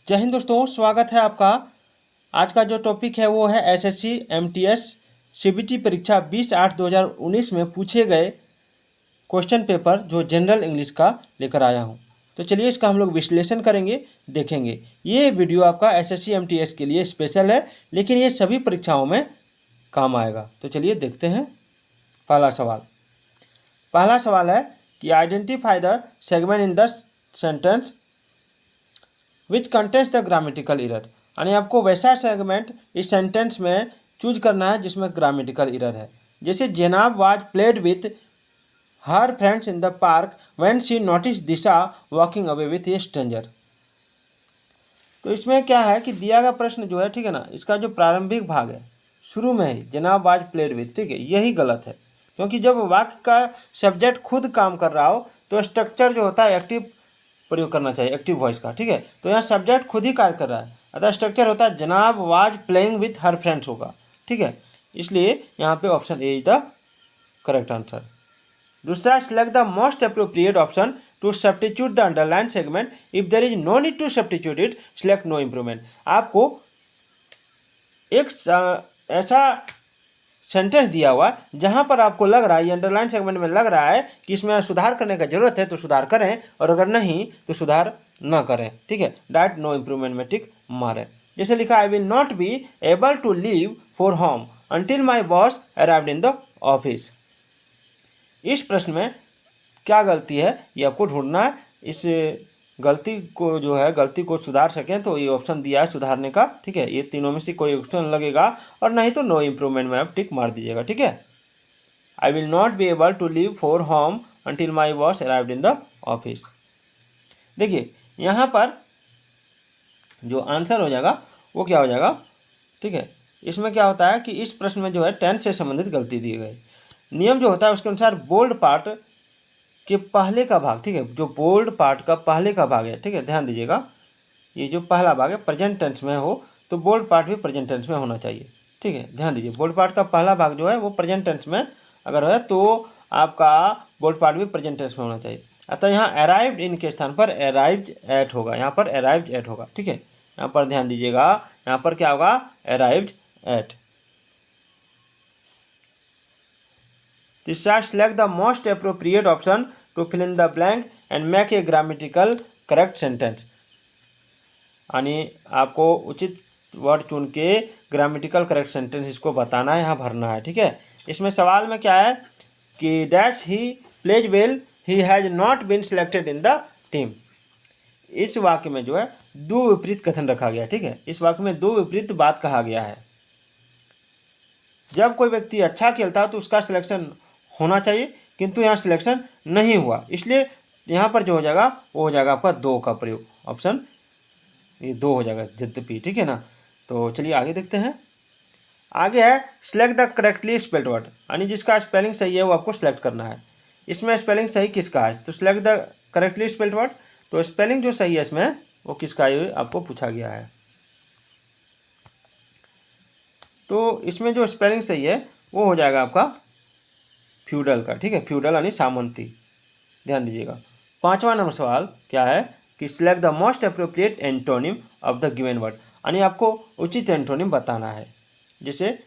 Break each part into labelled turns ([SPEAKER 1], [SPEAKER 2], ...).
[SPEAKER 1] जय हिंद दोस्तों, स्वागत है आपका। आज का जो टॉपिक है वो है एसएससी एमटीएस सीबीटी परीक्षा 20/8/2019 में पूछे गए क्वेश्चन पेपर जो जनरल इंग्लिश का लेकर आया हूँ। तो चलिए इसका हम लोग विश्लेषण करेंगे, देखेंगे। ये वीडियो आपका एसएससी एमटीएस के लिए स्पेशल है, लेकिन ये सभी परीक्षाओं में काम आएगा। तो चलिए देखते हैं। पहला सवाल है कि identify the segment in the sentence which contents the grammatical error. यानी आपको वैसा सेगमेंट इस सेंटेंस में चूज करना है जिसमें ग्रामेटिकल एरर है। जैसे जनाब was played with her friends in the park when she notice Disha walking away with A stranger. तो इसमें क्या है कि दिया गया प्रश्न जो है, ठीक है ना, इसका जो प्रारंभिक भाग है शुरू में ही जनाब वाज प्लेड विथ, ठीक है, यही गलत है। क्योंकि जब वाक्य का सब्जेक्ट खुद काम कर रहा हो तो स्ट्रक्चर जो होता है एक्टिव प्रयोग करना चाहिए, एक्टिव वॉइस का, ठीक है। तो यहाँ सब्जेक्ट खुद ही कार्य कर रहा है, अतः स्ट्रक्चर होता है Janab was playing with her friends होगा, ठीक है। इसलिए यहाँ पे option A is the correct answer. दूसरा, select the most appropriate option to substitute the underline segment if there is no need to substitute it, select no improvement. आपको एक ऐसा सेंटेंस दिया हुआ जहां पर आपको लग रहा है, ये अंडरलाइन सेगमेंट में लग रहा है कि इसमें सुधार करने का जरूरत है तो सुधार करें, और अगर नहीं तो सुधार न करें, ठीक है। डाट नो इम्प्रूवमेंट में टिक मारें। जैसे लिखा, I will not be able to leave for home until my boss arrived in the office. इस प्रश्न में क्या गलती है ये आपको ढूंढना है। इस गलती को सुधार सकें तो ये ऑप्शन दिया है सुधारने का, ठीक है। ये तीनों में से कोई ऑप्शन लगेगा, और नहीं तो नो इम्प्रूवमेंट में आप टिक मार दीजिएगा, ठीक है। I will not be able to leave for home until my boss arrived in the office. देखिए यहाँ पर जो आंसर हो जाएगा वो क्या हो जाएगा, ठीक है। इसमें क्या होता है कि इस प्रश्न में जो है टेंस से संबंधित गलती दी गई। नियम जो होता है उसके अनुसार बोल्ड पार्ट के पहले का भाग, ठीक है, जो बोल्ड पार्ट का पहले का भाग है, ठीक है, ध्यान दीजिएगा, ये जो पहला भाग है प्रेजेंट टेंस में हो तो बोल्ड पार्ट भी प्रेजेंट टेंस में होना चाहिए, ठीक है। ध्यान दीजिए, बोल्ड पार्ट का पहला भाग जो है वो प्रेजेंट टेंस में अगर है तो आपका बोल्ड पार्ट भी प्रेजेंट टेंस में होना चाहिए। अतः यहाँ अराइव्ड इन के स्थान पर अराइव्ड एट होगा, यहाँ पर अराइव्ड एट होगा, ठीक है। यहाँ पर ध्यान दीजिएगा, यहाँ पर क्या होगा, अराइव्ड एट। तीसरा, select the most appropriate option to fill in the blank and make a grammatical correct sentence। यानी आपको उचित वर्ड चुन के ग्रामेटिकल करेक्ट सेंटेंस इसको बताना है, यहाँ भरना है, ठीक है। इसमें सवाल में क्या है कि dash he plays well he has not been selected in the team. इस वाक्य में जो है दो विपरीत कथन रखा गया, ठीक है। इस वाक्य में दो विपरीत बात कहा गया है। जब कोई व्यक्ति अच्छा खेलता है तो उसका सिलेक्शन होना चाहिए, किंतु यहाँ सिलेक्शन नहीं हुआ, इसलिए यहाँ पर जो हो जाएगा वो हो जाएगा आपका दो का प्रयोग, ऑप्शन ये दो हो जाएगा यद्यपि, ठीक है ना। तो चलिए आगे देखते हैं। आगे है select the correctly spelled word, यानी जिसका स्पेलिंग सही है वो आपको सिलेक्ट करना है। इसमें स्पेलिंग सही किसका है, तो select the correctly spelled word, तो स्पेलिंग जो सही है इसमें वो किसका है आपको पूछा गया है। तो इसमें जो स्पेलिंग सही है वो हो जाएगा आपका फ्यूडल का, ठीक है, फ्यूडल यानी सामंती। ध्यान दीजिएगा। पांचवा नंबर सवाल क्या है कि select the most appropriate antonym of the given word, यानी आपको उचित एंटोनिम बताना है। जैसे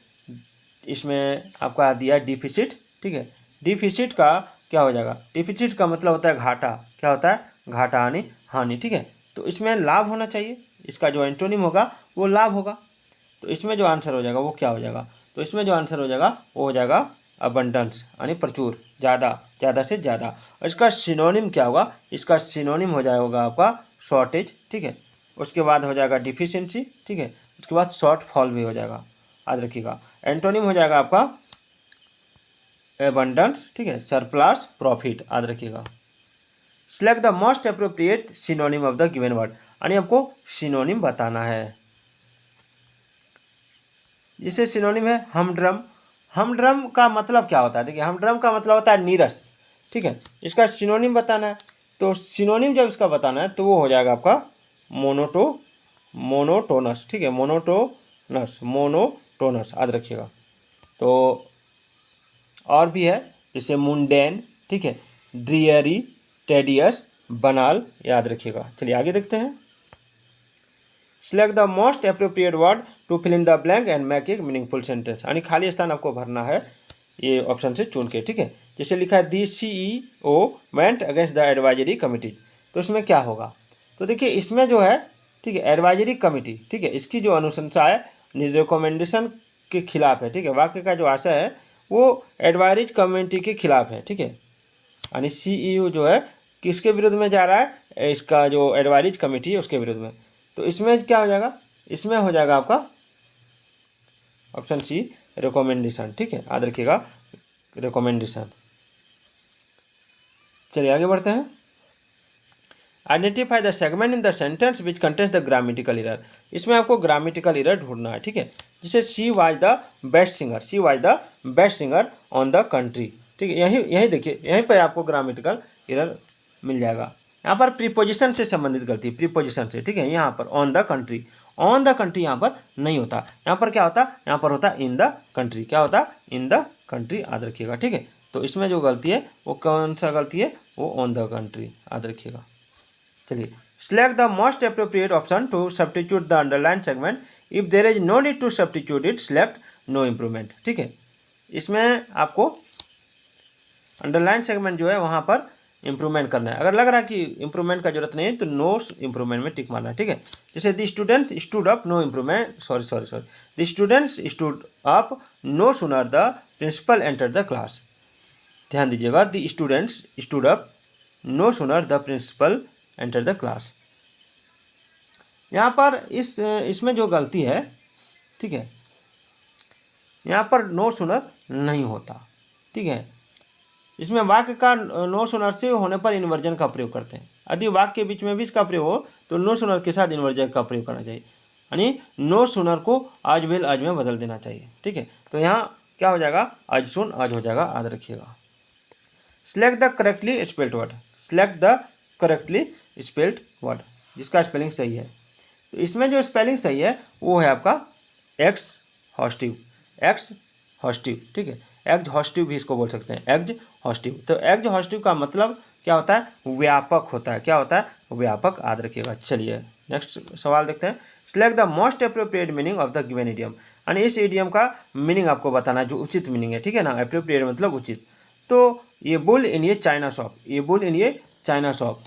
[SPEAKER 1] इसमें आपका दिया डिफिसिट, ठीक है। डिफिसिट का क्या हो जाएगा, डिफिसिट का मतलब होता है घाटा, क्या होता है, घाटा यानी हानि, ठीक है। तो इसमें लाभ होना चाहिए, इसका जो एंटोनिम होगा वो लाभ होगा। तो इसमें जो आंसर हो जाएगा वो क्या हो जाएगा, तो इसमें जो आंसर हो जाएगा वो हो जाएगा अबंडेंस, यानी प्रचुर, ज़्यादा, ज़्यादा से ज़्यादा। और इसका सिनोनिम क्या होगा, इसका सिनोनिम हो जाएगा आपका शॉर्टेज, ठीक है। उसके बाद हो जाएगा डिफिशिएंसी, ठीक है। उसके बाद शॉर्ट फॉल भी हो जाएगा, याद रखिएगा। एंटोनिम हो जाएगा आपका एबंडेंस, ठीक है, सरप्लस, प्रॉफिट, याद रखिएगा। Select the most appropriate synonym of the given word, यानी आपको सिनोनिम बताना है। जैसे सिनोनिम है हमड्रम। हमड्रम का मतलब क्या होता है, देखिए हमड्रम का मतलब होता है नीरस, ठीक है। इसका सिनोनिम बताना है, तो सिनोनिम जब इसका बताना है तो वो हो जाएगा आपका मोनोटोनस, ठीक है, मोनोटोनस, याद रखिएगा। तो और भी है जैसे मुंडेन, ठीक है, ड्रियरी, टेडियस, बनाल, याद रखिएगा। चलिए आगे देखते हैं। Select the most appropriate word to fill in the blank and make a meaningful sentence, यानी खाली स्थान आपको भरना है ये ऑप्शन से चुन के, ठीक है। जैसे लिखा है दी CEO went against the advisory committee, तो इसमें क्या होगा, तो देखिए इसमें जो है, ठीक है, एडवाइजरी कमिटी, ठीक है, इसकी जो अनुशंसा है रिकमेंडेशन के खिलाफ है, ठीक है। वाक्य का जो आशय है वो एडवाइजरी कमेटी के खिलाफ है, ठीक है, यानी CEO जो है किसके विरुद्ध में जा रहा है, इसका जो एडवाइजरी कमेटी है उसके विरुद्ध में। तो इसमें क्या हो जाएगा, इसमें हो जाएगा आपका ऑप्शन सी रिकमेंडेशन, ठीक है, याद रखिएगा रिकमेंडेशन। चलिए आगे बढ़ते हैं। Identify the segment in the sentence which contains the grammatical error, इसमें आपको ग्रामेटिकल एरर ढूंढना है, ठीक है। जैसे she was the best singer, she was the best singer on the country, ठीक है, यही देखिए, यहीं पर आपको ग्रामेटिकल एरर मिल जाएगा। यहाँ पर प्रीपोजिशन से संबंधित गलती, प्रीपोजिशन से, ठीक है। यहाँ पर on the country, on the country यहाँ पर नहीं होता, यहाँ पर क्या होता, यहाँ पर होता इन द कंट्री, क्या होता, इन द कंट्री, याद रखिएगा, ठीक है। तो इसमें जो गलती है वो कौन सा गलती है, वो ऑन द कंट्री, याद रखिएगा। चलिए, select the most appropriate option to substitute the underline segment, if there is no need to substitute it select no improvement, ठीक है। इसमें आपको अंडरलाइन सेगमेंट जो है वहाँ पर इम्प्रूवमेंट करना है, अगर लग रहा है कि इम्प्रूवमेंट का जरूरत नहीं है तो नो इम्प्रूवमेंट में टिक मारना है, ठीक है। जैसे the student stood up no improvement, sorry the students stood up no sooner the principal enter the class, ध्यान दीजिएगा, the students stood up no sooner the principal enter the class. यहाँ पर इसमें जो गलती है, ठीक है, यहाँ पर नो सूनर नहीं होता, ठीक है। इसमें वाक्य का नो सूनर से होने पर इन्वर्जन का प्रयोग करते हैं, यदि वाक्य के बीच में भी इसका प्रयोग हो तो नो सूनर के साथ इन्वर्जन का प्रयोग करना चाहिए, यानी नो सूनर को आज वेल आज में बदल देना चाहिए, ठीक है। तो यहाँ क्या हो जाएगा, आज सुन आज हो जाएगा, याद रखिएगा। Select the correctly spelled word, select the correctly spelled word, जिसका स्पेलिंग सही है। तो इसमें जो स्पेलिंग सही है वो है आपका एक्स हॉस्टिव, एक्स हॉस्टिव, ठीक है, एग्ज हॉस्टिव भी इसको बोल सकते हैं, एग्ज हॉस्टिव। तो एग्ज हॉस्टिव का मतलब क्या होता है, व्यापक होता है, क्या होता है, व्यापक, याद रखिएगा। चलिए नेक्स्ट सवाल देखते हैं। Select the most appropriate meaning of the given idiom, यानी इस इडियम का मीनिंग आपको बताना है, जो उचित मीनिंग है, ठीक है ना, अप्रोप्रिएट मतलब उचित। तो ये बुल इन ये चाइना शॉप, ये बुल इन ये चाइना शॉप,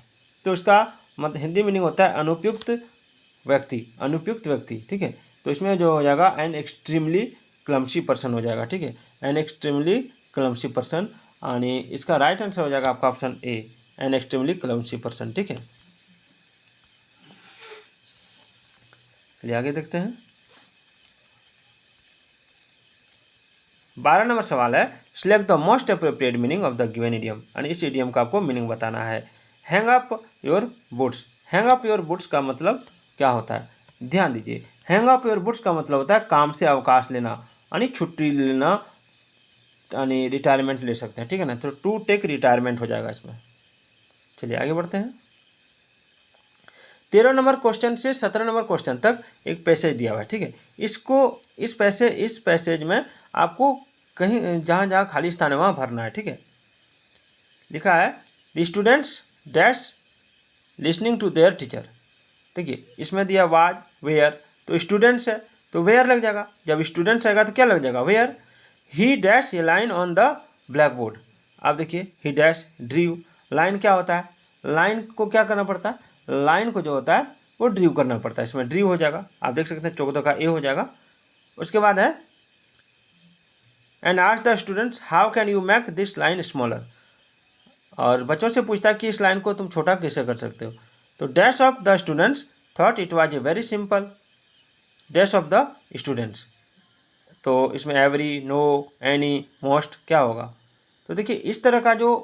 [SPEAKER 1] तो इसका मतलब हिंदी मीनिंग होता है अनुपयुक्त व्यक्ति, अनुपयुक्त व्यक्ति, ठीक है। तो इसमें जो हो जाएगा एन एक्सट्रीमली क्लमसी पर्सन हो जाएगा, ठीक है, एन एक्सट्रीमली क्लमसी पर्सन, यानी इसका राइट आंसर हो जाएगा आपका option A, an extremely clumsy person, ठीक है। चलिए आगे देखते हैं। 12 नंबर सवाल है, select the most appropriate meaning of the given idiom, यानी इस इडियम का आपको मीनिंग बताना है। Hang up your boots, hang up your boots का मतलब क्या होता है, ध्यान दीजिए, हैंग अप योर बुट्स का मतलब होता है काम से अवकाश लेना, यानी छुट्टी लेना, यानी रिटायरमेंट ले सकते हैं, ठीक है ना। तो टू टेक रिटायरमेंट हो जाएगा इसमें। चलिए आगे बढ़ते हैं। 13 नंबर क्वेश्चन से 17 नंबर क्वेश्चन तक एक पैसेज दिया हुआ है, ठीक है। इसको इस पैसेज में आपको कहीं जहाँ जहाँ खाली स्थान है वहाँ भरना है, ठीक है। लिखा है the students dash listening to their teacher, देखिए इसमें दिया वाज वेयर, तो स्टूडेंट्स है तो वेयर लग जाएगा, जब स्टूडेंट्स आएगा तो क्या लग जाएगा, where. He dash a line on the blackboard, आप देखिए ही डैश ड्रीव, लाइन क्या होता है, लाइन को क्या करना पड़ता है, लाइन को जो होता है वो ड्रीव करना पड़ता है, इसमें ड्रीव हो जाएगा, आप देख सकते हैं 14 का ए हो जाएगा। उसके बाद है and ask the students how can you make this line smaller, और बच्चों से पूछता है कि इस लाइन को तुम छोटा कैसे कर सकते हो, तो dash of the students thought it was a very simple, dash of the students, तो इसमें एवरी, नो, एनी, मोस्ट क्या होगा। तो देखिए इस तरह का जो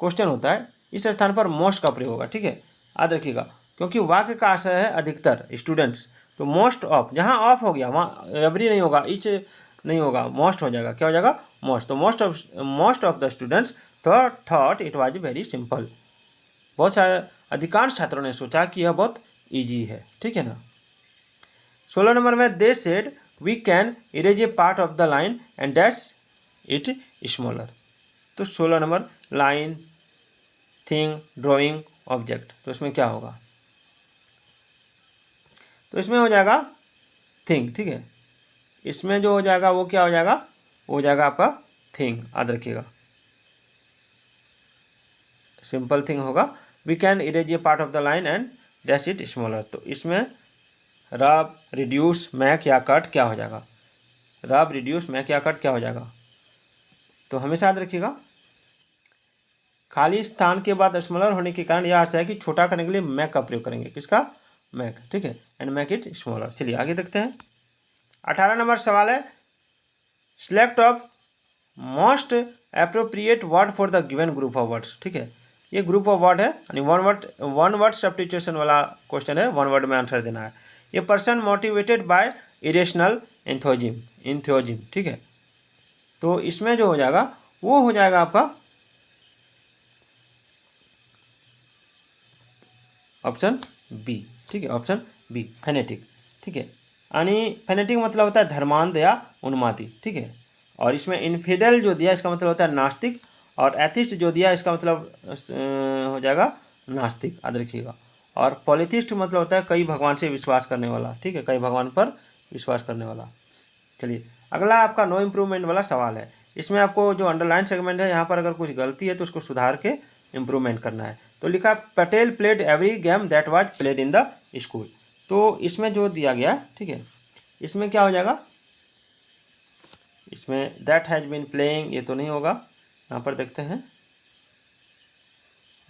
[SPEAKER 1] क्वेश्चन होता है इस स्थान पर मोस्ट का प्रयोग होगा, ठीक है, याद रखिएगा, क्योंकि वाक्य का आशय है अधिकतर स्टूडेंट्स, तो मोस्ट ऑफ, जहाँ ऑफ हो गया वहाँ एवरी नहीं होगा, ईच नहीं होगा, मोस्ट हो जाएगा, क्या हो जाएगा, मोस्ट। तो most of the students thought it was very simple, बहुत सारे अधिकांश छात्रों ने सोचा कि यह बहुत ईजी है, ठीक है ना। 16 नंबर में they said we can erase a part of the line and dash it smaller, तो 16 number line, thing, drawing, object, तो इसमें क्या होगा, तो इसमें हो जाएगा थिंग, ठीक है। इसमें जो हो जाएगा वो क्या हो जाएगा, वो हो जाएगा आपका थिंग, याद रखिएगा, सिंपल थिंग होगा। We can erase a part of the line and dash it smaller. तो इसमें रब, रिड्यूस, मैक या कट क्या हो जाएगा, रब, रिड्यूस, मैक या कट क्या हो जाएगा। तो हमेशा याद रखिएगा, खाली स्थान के बाद स्मॉलर होने के कारण यह अर्थ है कि छोटा करने के लिए मैक का प्रयोग करेंगे, किसका, मैक, ठीक है, एंड मैक इट स्मॉलर। चलिए आगे देखते हैं। 18 नंबर सवाल है, select of most appropriate word for the given group of words, ठीक है। ये ग्रुप ऑफ वर्ड है यानी वन वर्ड सब्स्टिट्यूशन वाला क्वेश्चन है, वन वर्ड में आंसर देना है। ये पर्सन मोटिवेटेड बाय इरेशनल इंथ्योजिम, ठीक है। तो इसमें जो हो जाएगा वो हो जाएगा आपका ऑप्शन बी, ठीक है, ऑप्शन बी, फेनेटिक, ठीक है। यानी फेनेटिक मतलब होता है धर्मांध या उन्मादी, ठीक है। और इसमें इन्फिडेल जो दिया इसका मतलब होता है नास्तिक, और एथिस्ट जो दिया इसका मतलब हो जाएगा नास्तिक, याद रखिएगा। और पॉलिथिस्ट मतलब होता है कई भगवान से विश्वास करने वाला, ठीक है, कई भगवान पर विश्वास करने वाला। चलिए अगला आपका नो इम्प्रूवमेंट वाला सवाल है। इसमें आपको जो अंडरलाइन सेगमेंट है यहाँ पर अगर कुछ गलती है तो उसको सुधार के इम्प्रूवमेंट करना है। तो लिखा Patel played every game that was played in the school. तो इसमें जो दिया गया, ठीक है, इसमें क्या हो जाएगा, इसमें दैट हैज बीन प्लेइंग, ये तो नहीं होगा, यहाँ पर देखते हैं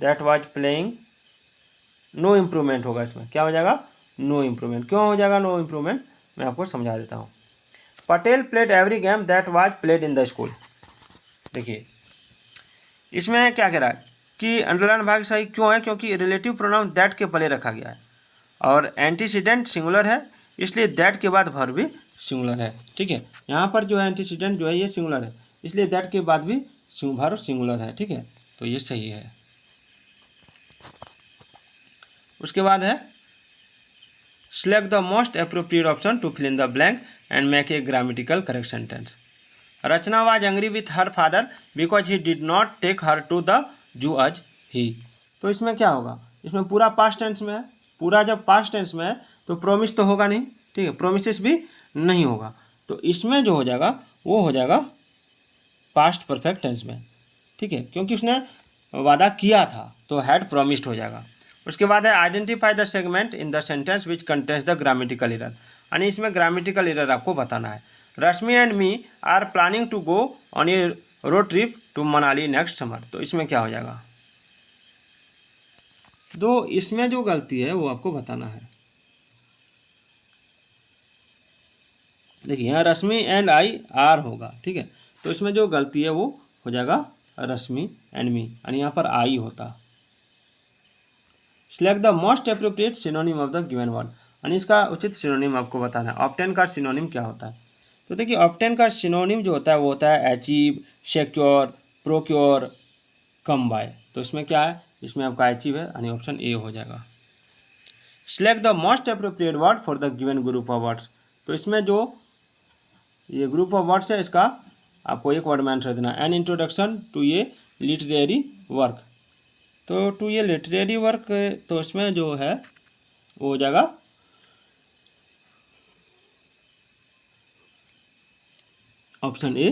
[SPEAKER 1] that was playing, no improvement होगा। इसमें क्या हो जाएगा, नो इम्प्रूवमेंट। क्यों हो जाएगा नो इम्प्रूवमेंट, मैं आपको समझा देता हूँ। Patel played every game that was played in the school. देखिए इसमें क्या कह रहा है कि अंडरलाइन भाग सही क्यों है, क्योंकि रिलेटिव प्रोनाउन दैट के पहले रखा गया है और एंटीसीडेंट सिंगुलर है, इसलिए दैट के बाद वर्ब भी सिंगुलर है, ठीक है। यहाँ पर जो है एंटीसीडेंट जो है ये सिंगुलर है, इसलिए दैट के बाद भी वर्ब सिंगुलर है, ठीक है। तो ये सही है। उसके बाद है select the most appropriate option to fill in the blank and make a grammatical correct sentence. Rachna was angry with her father because he did not take her to the zoo as he. तो इसमें क्या होगा, इसमें पूरा past tense में है, पूरा जब पास्ट टेंस में है तो प्रोमिस तो होगा नहीं, ठीक है, प्रोमिसेस भी नहीं होगा। तो इसमें जो हो जाएगा वो हो जाएगा पास्ट परफेक्ट टेंस में, ठीक है, क्योंकि उसने वादा किया था तो हैड प्रोमिस्ड हो जाएगा। उसके बाद है identify the segment in the sentence which contains the grammatical error, यानी इसमें ग्रामेटिकल एरर आपको बताना है। Rashmi and me are planning to go on a road trip to Manali next summer. तो इसमें क्या हो जाएगा, तो इसमें जो गलती है वो आपको बताना है। देखिए यहाँ रश्मि एंड आई आर होगा, ठीक है, तो इसमें जो गलती है वो हो जाएगा रश्मि एंड मी, यानी यहाँ पर आई होता। Select the most appropriate synonym of the given word, यानी इसका उचित सिनोनिम आपको बताना है। ऑब्टेन का सिनोनिम क्या होता है, तो देखिए ऑब्टेन का सिनोनिम जो होता है वो होता है achieve, secure, procure, come by. तो इसमें क्या है, इसमें आपका अचीव है, यानी ऑप्शन ए हो जाएगा। Select the most appropriate word for the given group of words. तो इसमें जो ये ग्रुप ऑफ वर्ड्स है इसका आपको एक वर्ड में आंसर देना। एन इंट्रोडक्शन टू ये लिटरेरी वर्क। तो टू ये लिटरेरी वर्क, तो इसमें जो है वो हो जाएगा ऑप्शन ए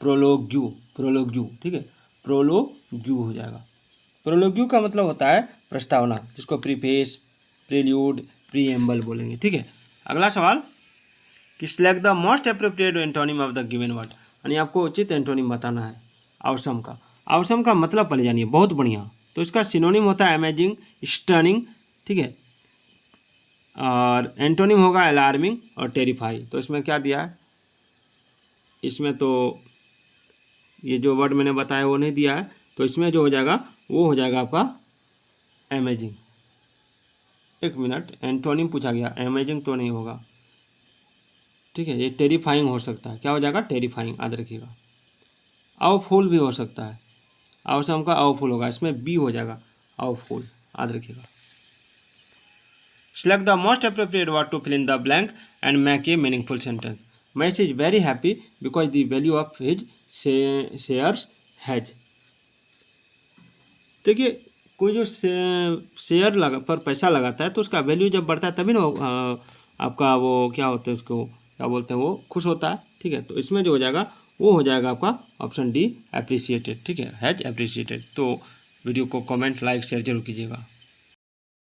[SPEAKER 1] प्रोलोग्यू, ठीक है, प्रोलोग्यू हो जाएगा। प्रोलोग्यू का मतलब होता है प्रस्तावना, जिसको प्रीफेस, प्रील्यूड, प्रीएम्बल बोलेंगे, ठीक है। अगला सवाल कि select the most appropriate antonym of the given word, यानी आपको उचित एंटोनिम बताना है आवसम का। आवसम का मतलब पहले जानिए, बहुत बढ़िया। तो इसका सिनोनिम होता है अमेजिंग, स्टनिंग, ठीक है, और एंटोनिम होगा अलार्मिंग और टेरिफाई। तो इसमें क्या दिया है, इसमें तो ये जो वर्ड मैंने बताया वो नहीं दिया है, तो इसमें जो हो जाएगा वो हो जाएगा आपका अमेजिंग। एक मिनट, एंटोनिम पूछा गया, अमेजिंग तो नहीं होगा, ठीक है, ये टेरिफाइंग हो सकता है। क्या हो जाएगा, टेरिफाइंग, याद रखिएगा। आवफुल भी हो सकता है, आवसम का आवफुल होगा, इसमें बी हो जाएगा, आवफुल, याद रखिएगा। Select the most appropriate word to fill in the blank and make a meaningful sentence. Match is very happy because the value of his shares has. देखिए कोई जो शेयर पर पैसा लगाता है तो उसका वैल्यू जब बढ़ता है तभी ना आपका वो क्या होता है, उसको क्या बोलते हैं, वो खुश होता है। ठीक है, तो इसमें जो हो जाएगा वो हो जाएगा आपका ऑप्शन डी, एप्रिसिएटेड। ठीक है, हैज एप्रिसिएटेड। तो वीडियो को कमेंट, लाइक, शेयर जरूर कीजिएगा।